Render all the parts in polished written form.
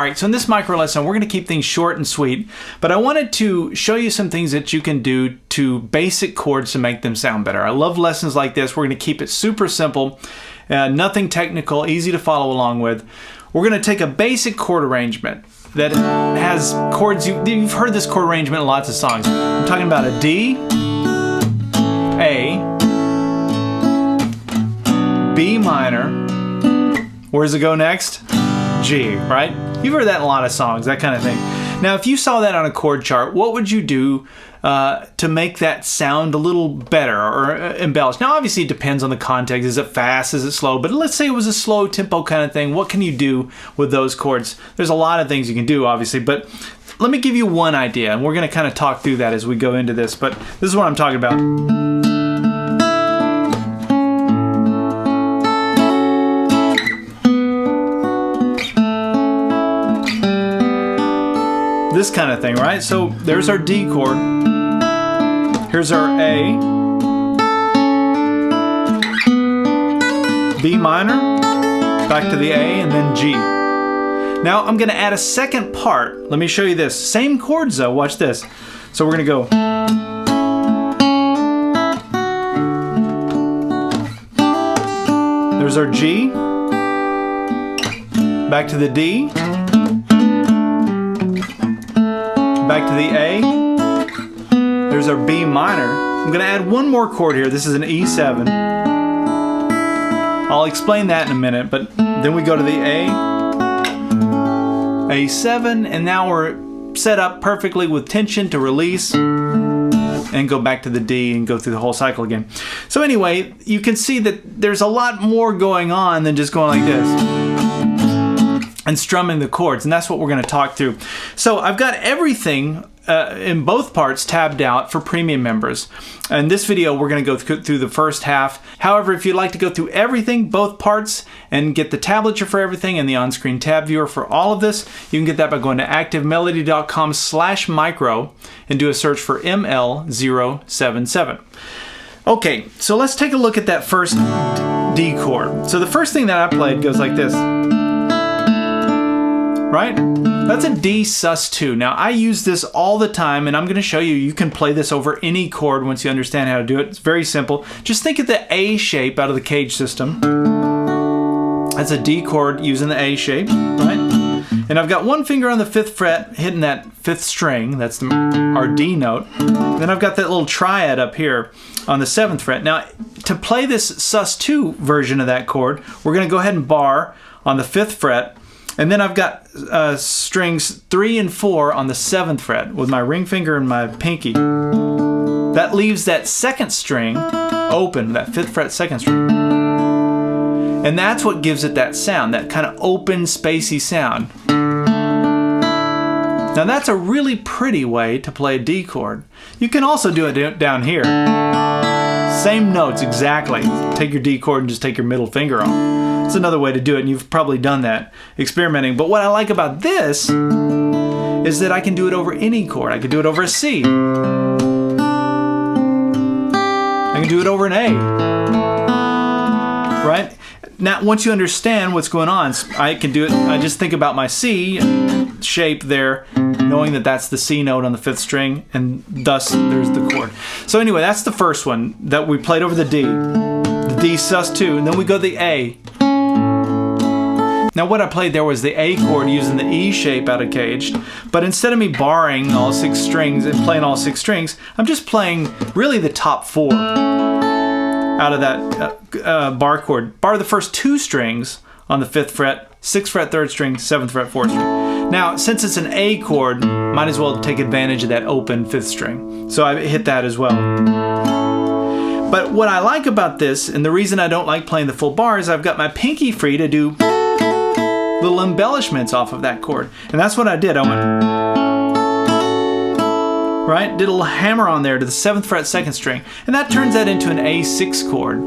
Alright, so in this micro lesson, we're going to keep things short and sweet, but I wanted to show you some things that you can do to basic chords to make them sound better. I love lessons like this. We're going to keep it super simple, nothing technical, easy to follow along with. We're going to take a basic chord arrangement that has chords, you've heard this chord arrangement in lots of songs. I'm talking about a D, A, B minor, where does it go next? G, right? You've heard that in a lot of songs, that kind of thing. Now, if you saw that on a chord chart, what would you do to make that sound a little better or embellish? Now, obviously, it depends on the context. Is it fast? Is it slow? But let's say it was a slow tempo kind of thing. What can you do with those chords? There's a lot of things you can do, obviously, but let me give you one idea, and we're going to kind of talk through that as we go into this, but this is what I'm talking about. This kind of thing, right? So there's our D chord. Here's our A, B minor, back to the A, and then G. Now I'm going to add a second part. Let me show you this. Same chords though, watch this. So we're going to go. There's our G, back to the D, back to the A, there's our B minor. I'm going to add one more chord here. This is an E7. I'll explain that in a minute, but then we go to the A, A7, and now we're set up perfectly with tension to release and go back to the D and go through the whole cycle again. So anyway, you can see that there's a lot more going on than just going like this and strumming the chords, and that's what we're going to talk through. So I've got everything in both parts tabbed out for premium members. In this video, we're going to go through the first half. However, if you'd like to go through everything, both parts, and get the tablature for everything and the on-screen tab viewer for all of this, you can get that by going to activemelody.com/micro and do a search for ML077. Okay, so let's take a look at that first D chord. So the first thing that I played goes like this. Right? That's a D sus2. Now I use this all the time, and I'm going to show you, you can play this over any chord once you understand how to do it. It's very simple. Just think of the A shape out of the cage system. That's a D chord using the A shape, right? And I've got one finger on the 5th fret hitting that 5th string. That's our D note. Then I've got that little triad up here on the 7th fret. Now to play this sus2 version of that chord, we're going to go ahead and bar on the 5th fret. And then I've got strings 3 and 4 on the 7th fret with my ring finger and my pinky. That leaves that 2nd string open, that 5th fret 2nd string. And that's what gives it that sound, that kind of open, spacey sound. Now that's a really pretty way to play a D chord. You can also do it down here. Same notes exactly. Take your D chord and just take your middle finger off. It's another way to do it, and you've probably done that experimenting. But what I like about this is that I can do it over any chord. I can do it over a C. I can do it over an A. Right? Now, once you understand what's going on, I can do it. I just think about my C shape there, knowing that that's the C note on the 5th string, and thus there's the chord. So anyway, that's the first one that we played over the D. The D sus2, and then we go to the A. Now what I played there was the A chord using the E shape out of caged, but instead of me barring all 6 strings and playing all 6 strings, I'm just playing really the top 4 out of that bar chord. Bar the first 2 strings on the 5th fret, 6th fret 3rd string, 7th fret 4th string. Now since it's an A chord, might as well take advantage of that open 5th string. So I hit that as well. But what I like about this, and the reason I don't like playing the full bar, is I've got my pinky free to do little embellishments off of that chord. And that's what I did. I went, right? Did a little hammer on there to the 7th fret 2nd string. And that turns that into an A6 chord.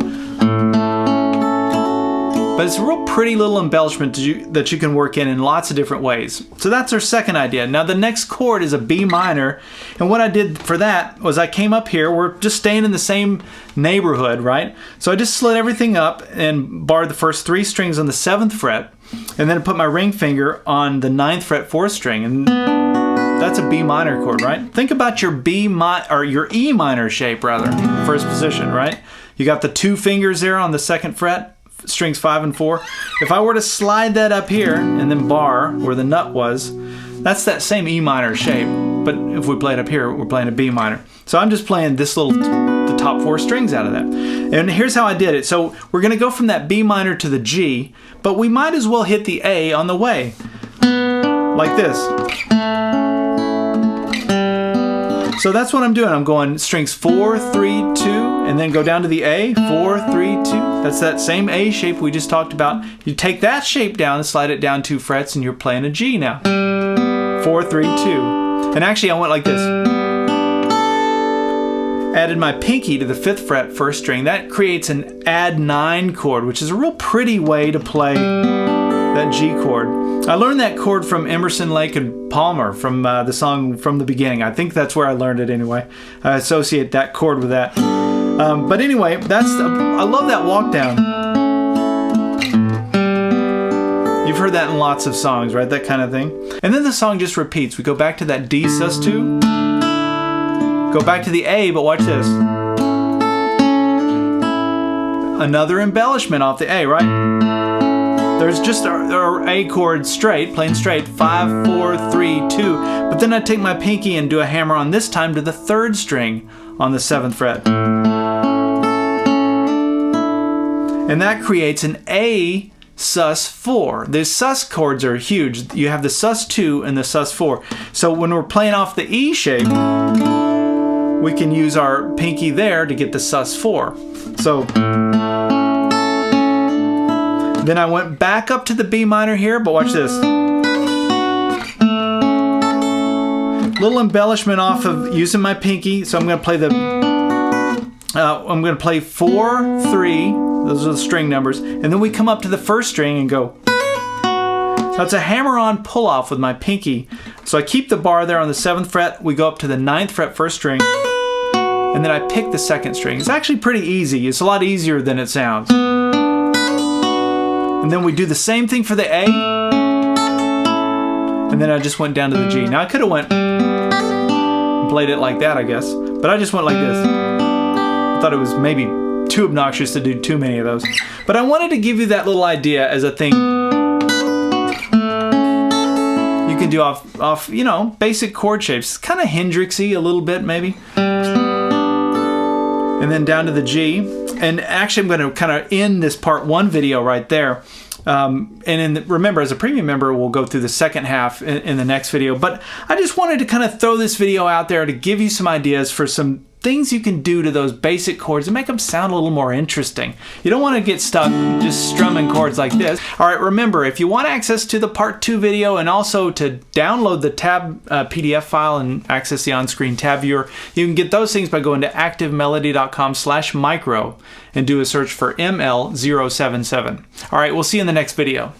But it's a real pretty little embellishment that you can work in lots of different ways. So that's our second idea. Now the next chord is a B minor. And what I did for that was I came up here. We're just staying in the same neighborhood, right? So I just slid everything up and barred the first 3 strings on the 7th fret. and then put my ring finger on the 9th fret 4th string, and that's a B minor chord, right? Think about your your E minor shape rather, first position, right? You got the 2 fingers there on the 2nd fret, strings 5 and 4. If I were to slide that up here and then bar where the nut was, that's that same E minor shape. But if we play it up here, we're playing a B minor. So I'm just playing this the top 4 strings out of that. And here's how I did it. So we're going to go from that B minor to the G, but we might as well hit the A on the way, like this. So that's what I'm doing. I'm going strings 4, 3, 2, and then go down to the A, 4, 3, 2. That's that same A shape we just talked about. You take that shape down and slide it down 2 frets, and you're playing a G now. 4, 3, 2. And actually I went like this. Added my pinky to the 5th fret 1st string. That creates an add 9 chord, which is a real pretty way to play that G chord. I learned that chord from Emerson, Lake and Palmer from the song From the Beginning. I think that's where I learned it anyway. I associate that chord with that. But anyway, I love that walk down. You've heard that in lots of songs, right? That kind of thing. And then the song just repeats. We go back to that D sus2. Go back to the A, but watch this. Another embellishment off the A, right? There's just our A chord straight, plain straight, 5, 4, 3, 2. But then I take my pinky and do a hammer on this time to the 3rd string on the 7th fret. And that creates an A sus4. The sus chords are huge. You have the sus2 and the sus4. So when we're playing off the E shape, we can use our pinky there to get the sus4. So then I went back up to the B minor here, but watch this. Little embellishment off of using my pinky. So I'm going to play I'm going to play 4, 3. Those are the string numbers. And then we come up to the 1st string and go. So it's a hammer-on pull-off with my pinky. So I keep the bar there on the 7th fret. We go up to the 9th fret 1st string. And then I pick the 2nd string. It's actually pretty easy. It's a lot easier than it sounds. And then we do the same thing for the A. And then I just went down to the G. Now I could have went and played it like that, I guess. But I just went like this. I thought it was maybe too obnoxious to do too many of those. But I wanted to give you that little idea as a thing you can do off you know, basic chord shapes. It's kind of Hendrixy a little bit maybe. And then down to the G. And actually I'm going to kind of end this part 1 video right there. Remember, as a premium member, we'll go through the 2nd half in the next video. But I just wanted to kind of throw this video out there to give you some ideas for some things you can do to those basic chords and make them sound a little more interesting. You don't want to get stuck just strumming chords like this. All right, remember, if you want access to the part 2 video and also to download the tab PDF file and access the on-screen tab viewer, you can get those things by going to activemelody.com/micro and do a search for ML077. All right, we'll see you in the next video.